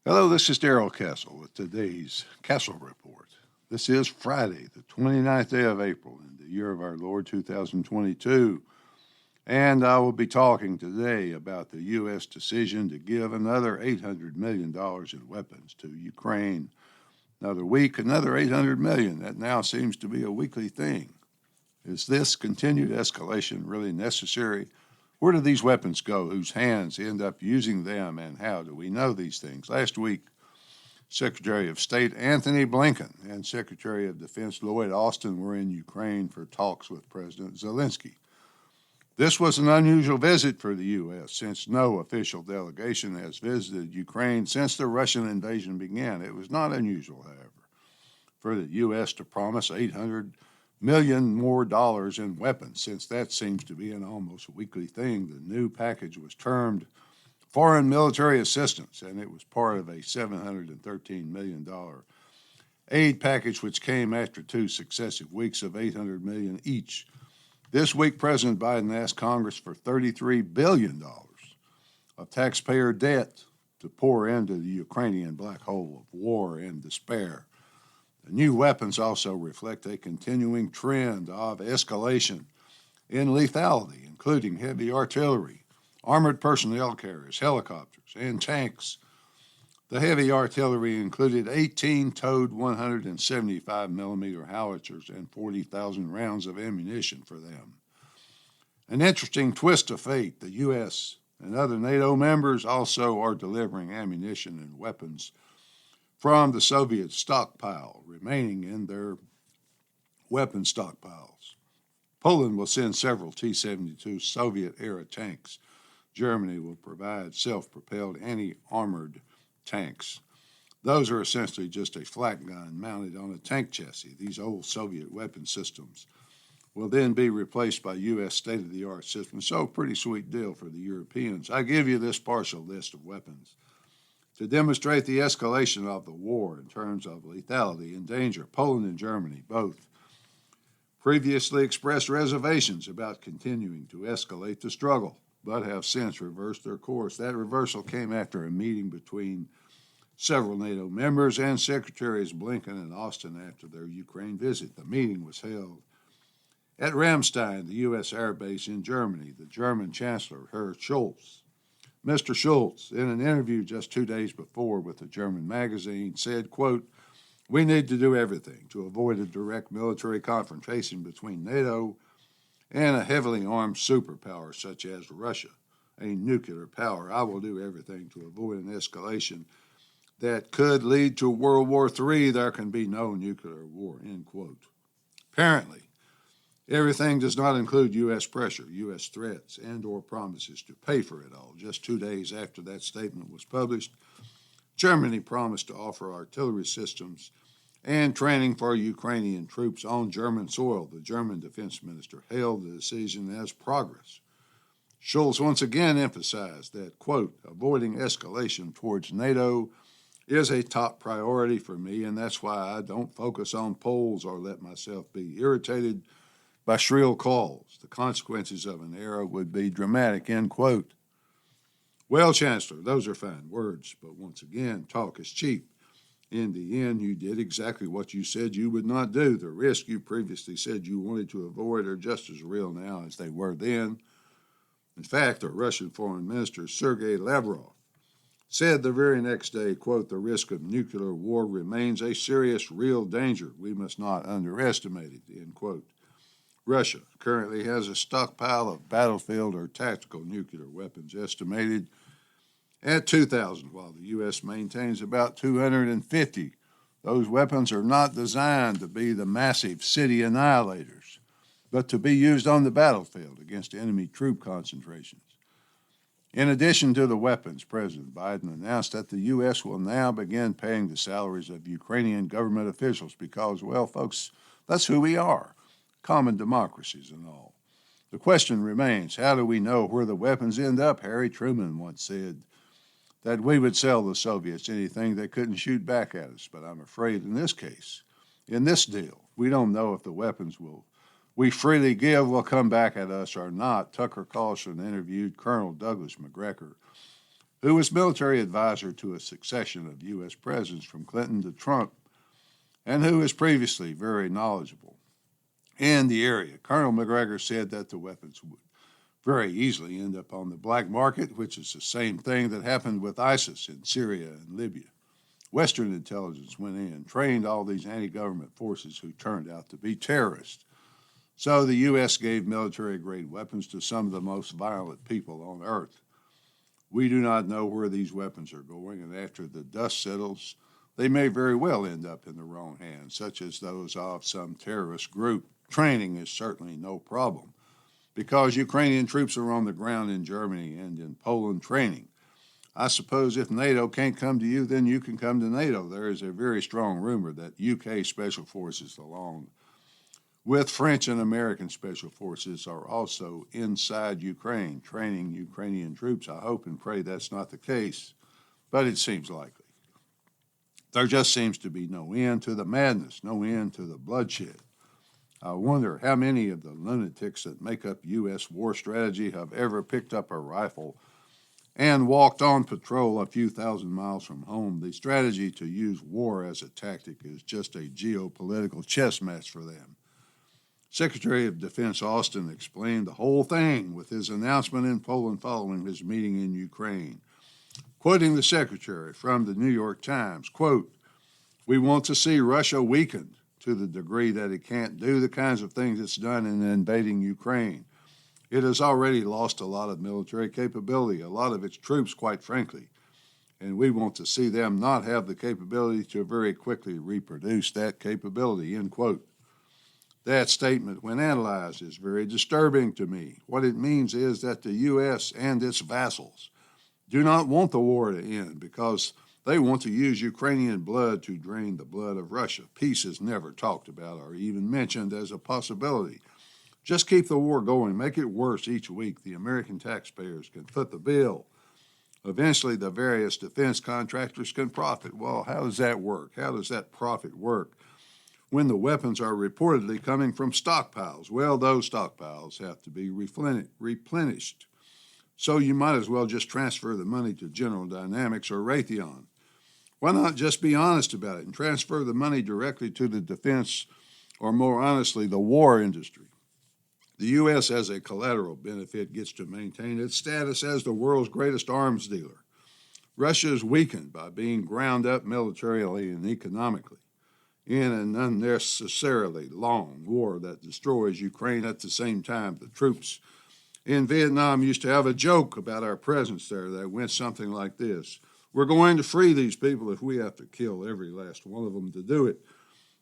Hello, this is Darrell Castle with today's Castle Report. This is Friday, the 29th day of April in the year of our Lord 2022, and I will be talking today about the U.S. decision to give another $800 million in weapons to Ukraine. Another week, another $800 million. That now seems to be a weekly thing. Is this continued escalation really necessary? Where do these weapons go? Whose hands end up using them, and how do we know these things? Last week, Secretary of State Anthony Blinken and Secretary of Defense Lloyd were in Ukraine for talks with President Zelensky. This was an unusual visit for the U.S. since no official delegation has visited Ukraine since the Russian invasion began. It was not unusual, however, for the U.S. to promise $800 million more in weapons, since that seems to be an almost weekly thing. The new package was termed Foreign Military Assistance, and it was part of a $713 million aid package, which came after two successive weeks of $800 million each. This week, President Biden asked Congress for $33 billion of taxpayer debt to pour into the Ukrainian black hole of war and despair. The new weapons also reflect a continuing trend of escalation in lethality, including heavy artillery, armored personnel carriers, helicopters, and tanks. The heavy artillery included 18 towed 175 millimeter howitzers and 40,000 rounds of ammunition for them. An interesting twist of fate, the U.S. and other NATO members also are delivering ammunition and weapons from the Soviet stockpile remaining in their weapon stockpiles. Poland will send several T-72 Soviet-era tanks. Germany will provide self-propelled anti-armored tanks. Those are essentially just a flak gun mounted on a tank chassis. These old Soviet weapon systems will then be replaced by U.S. state-of-the-art systems. So, pretty sweet deal for the Europeans. I give you this partial list of weapons to demonstrate the escalation of the war in terms of lethality and danger. Poland and Germany both previously expressed reservations about continuing to escalate the struggle, but have since reversed their course. That reversal came after a meeting between several NATO members and Secretaries Blinken and Austin after their Ukraine visit. The meeting was held at Ramstein, the U.S. air base in Germany. The German Chancellor, Herr Scholz, Mr. Schultz, in an interview just 2 days before with a German magazine, said, quote, "We need to do everything to avoid a direct military confrontation between NATO and a heavily armed superpower such as Russia, a nuclear power. I will do everything to avoid an escalation that could lead to World War III. There can be no nuclear war," end quote. Apparently, everything does not include U.S. pressure, U.S. threats, and or promises to pay for it all. Just 2 days after that statement was published, Germany promised to offer artillery systems and training for Ukrainian troops on German soil. The German defense minister hailed the decision as progress. Scholz once again emphasized that, quote, "avoiding escalation towards NATO is a top priority for me, and that's why I don't focus on polls or let myself be irritated by shrill calls. The consequences of an era would be dramatic," end quote. Well, Chancellor, those are fine words, but once again, talk is cheap. In the end, you did exactly what you said you would not do. The risks you previously said you wanted to avoid are just as real now as they were then. In fact, the Russian Foreign Minister, Sergei Lavrov, said the very next day, quote, "the risk of nuclear war remains a serious, real danger. We must not underestimate it," end quote. Russia currently has a stockpile of battlefield or tactical nuclear weapons estimated at 2,000, while the U.S. maintains about 250. Those weapons are not designed to be the massive city annihilators, but to be used on the battlefield against enemy troop concentrations. In addition to the weapons, President Biden announced that the U.S. will now begin paying the salaries of Ukrainian government officials because, well, folks, that's who we are. Common democracies and all. The question remains, how do we know where the weapons end up? Harry Truman once said that we would sell the Soviets anything they couldn't shoot back at us. But I'm afraid in this case, in this deal, we don't know if the weapons we freely give will come back at us or not. Tucker Carlson interviewed Colonel Douglas McGregor, who was military advisor to a succession of U.S. presidents from Clinton to Trump, and who is previously very knowledgeable in the area. Colonel McGregor said that the weapons would very easily end up on the black market, which is the same thing that happened with ISIS in Syria and Libya. Western intelligence went in, trained all these anti-government forces who turned out to be terrorists. So the U.S. gave military-grade weapons to some of the most violent people on earth. We do not know where these weapons are going, and after the dust settles, they may very well end up in the wrong hands, such as those of some terrorist group. Training is certainly no problem, because Ukrainian troops are on the ground in Germany and in Poland training. I suppose if NATO can't come to you, then you can come to NATO. There is a very strong rumor that UK Special Forces, along with French and American Special Forces, are also inside Ukraine, training Ukrainian troops. I hope and pray that's not the case, but it seems likely. There just seems to be no end to the madness, no end to the bloodshed. I wonder how many of the lunatics that make up U.S. war strategy have ever picked up a rifle and walked on patrol a few thousand miles from home. The strategy to use war as a tactic is just a geopolitical chess match for them. Secretary of Defense Austin explained the whole thing with his announcement in Poland following his meeting in Ukraine. Quoting the secretary from the New York Times, quote, "We want to see Russia weakened to the degree that it can't do the kinds of things it's done in invading Ukraine. It has already lost a lot of military capability, a lot of its troops, quite frankly, and we want to see them not have the capability to very quickly reproduce that capability," end quote. That statement, when analyzed, is very disturbing to me. What it means is that the U.S. and its vassals do not want the war to end because they want to use Ukrainian blood to drain the blood of Russia. Peace is never talked about or even mentioned as a possibility. Just keep the war going. Make it worse each week. The American taxpayers can foot the bill. Eventually, the various defense contractors can profit. Well, how does that work? How does that profit work when the weapons are reportedly coming from stockpiles? Well, those stockpiles have to be replenished. So you might as well just transfer the money to General Dynamics or Raytheon. Why not just be honest about it and transfer the money directly to the defense, or more honestly, the war industry? The U.S. as a collateral benefit gets to maintain its status as the world's greatest arms dealer. Russia is weakened by being ground up militarily and economically in an unnecessarily long war that destroys Ukraine. At the same time, the troops in Vietnam used to have a joke about our presence there that went something like this: "We're going to free these people if we have to kill every last one of them to do it."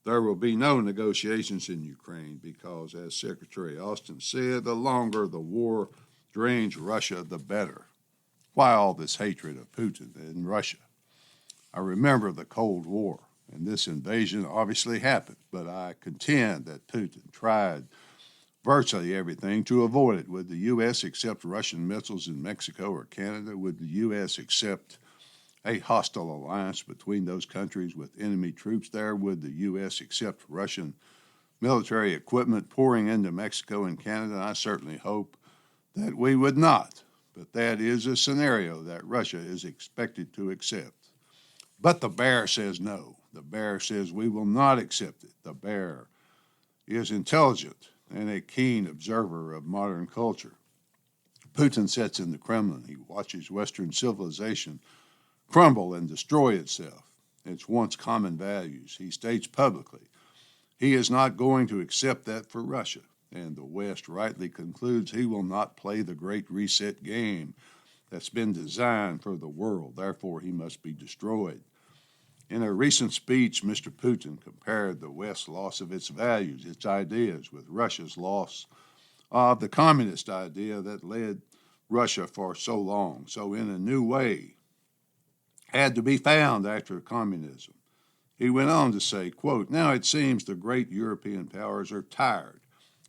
There will be no negotiations in Ukraine because, as Secretary Austin said, the longer the war drains Russia, the better. Why all this hatred of Putin and Russia? I remember the Cold War, and this invasion obviously happened, but I contend that Putin tried virtually everything to avoid it. Would the U.S. accept Russian missiles in Mexico or Canada? Would the U.S. accept a hostile alliance between those countries with enemy troops there? Would the U.S. accept Russian military equipment pouring into Mexico and Canada? I certainly hope that we would not, but that is a scenario that Russia is expected to accept. But the bear says no. The bear says we will not accept it. The bear is intelligent and a keen observer of modern culture. Putin sits in the Kremlin. He watches Western civilization crumble and destroy itself, its once common values. He states publicly he is not going to accept that for Russia, and the West rightly concludes he will not play the Great Reset game that's been designed for the world. Therefore, he must be destroyed. In a recent speech, Mr. Putin compared the West's loss of its values, its ideas, with Russia's loss of the communist idea that led Russia for so long. So in a new way had to be found after communism. He went on to say, quote, "Now it seems the great European powers are tired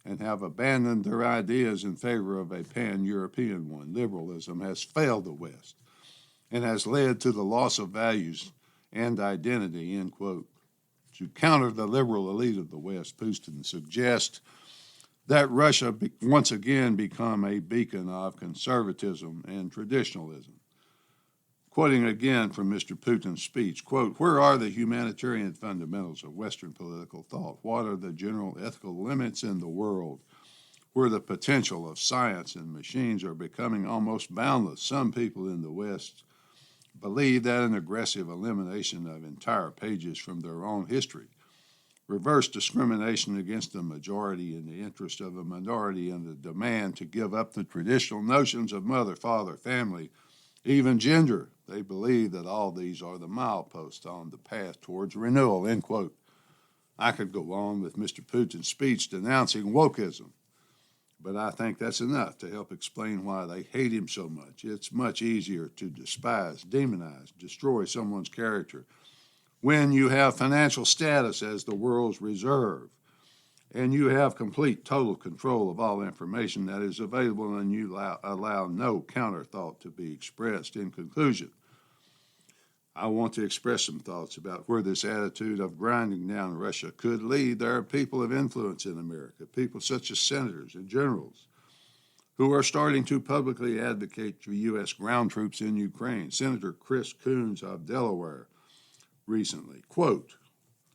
and have abandoned their ideas in favor of a pan-European one. Liberalism has failed the West and has led to the loss of values and identity," end quote. To counter the liberal elite of the West, Putin suggests that Russia once again become a beacon of conservatism and traditionalism. Quoting again from Mr. Putin's speech, quote, "Where are the humanitarian fundamentals of Western political thought? What are the general ethical limits in the world where the potential of science and machines are becoming almost boundless? Some people in the West believe that an aggressive elimination of entire pages from their own history, reverse discrimination against the majority in the interest of a minority, and the demand to give up the traditional notions of mother, father, family, even gender. They believe that all these are the mileposts on the path towards renewal," end quote. I could go on with Mr. Putin's speech denouncing wokeism, but I think that's enough to help explain why they hate him so much. It's much easier to despise, demonize, destroy someone's character when you have financial status as the world's reserve, and you have complete, total control of all information that is available, and you allow no counter thought to be expressed. In conclusion, I want to express some thoughts about where this attitude of grinding down Russia could lead. There are people of influence in America, people such as senators and generals, who are starting to publicly advocate for U.S. ground troops in Ukraine. Senator Chris Coons of Delaware recently, quote,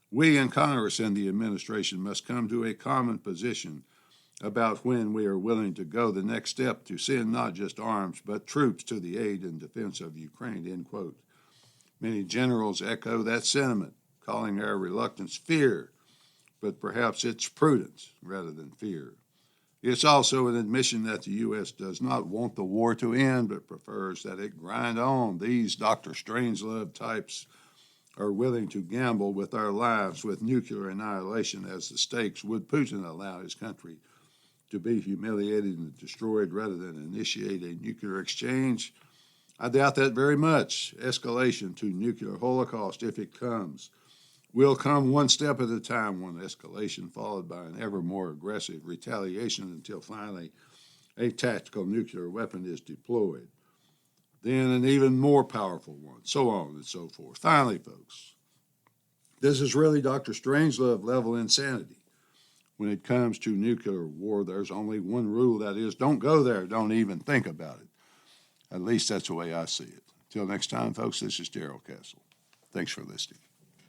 "We in Congress and the administration must come to a common position about when we are willing to go the next step to send not just arms, but troops to the aid and defense of Ukraine," end quote. Many generals echo that sentiment, calling our reluctance fear, but perhaps it's prudence rather than fear. It's also an admission that the U.S. does not want the war to end, but prefers that it grind on. These Dr. Strangelove types are willing to gamble with our lives with nuclear annihilation as the stakes. Would Putin allow his country to be humiliated and destroyed rather than initiate a nuclear exchange? I doubt that very much. Escalation to nuclear holocaust, if it comes, will come one step at a time, one escalation followed by an ever more aggressive retaliation until finally a tactical nuclear weapon is deployed, then an even more powerful one, so on and so forth. Finally, folks, this is really Dr. Strangelove level insanity. When it comes to nuclear war, there's only one rule, that is, don't go there, don't even think about it. At least that's the way I see it. Until next time, folks, this is Darrell Castle. Thanks for listening.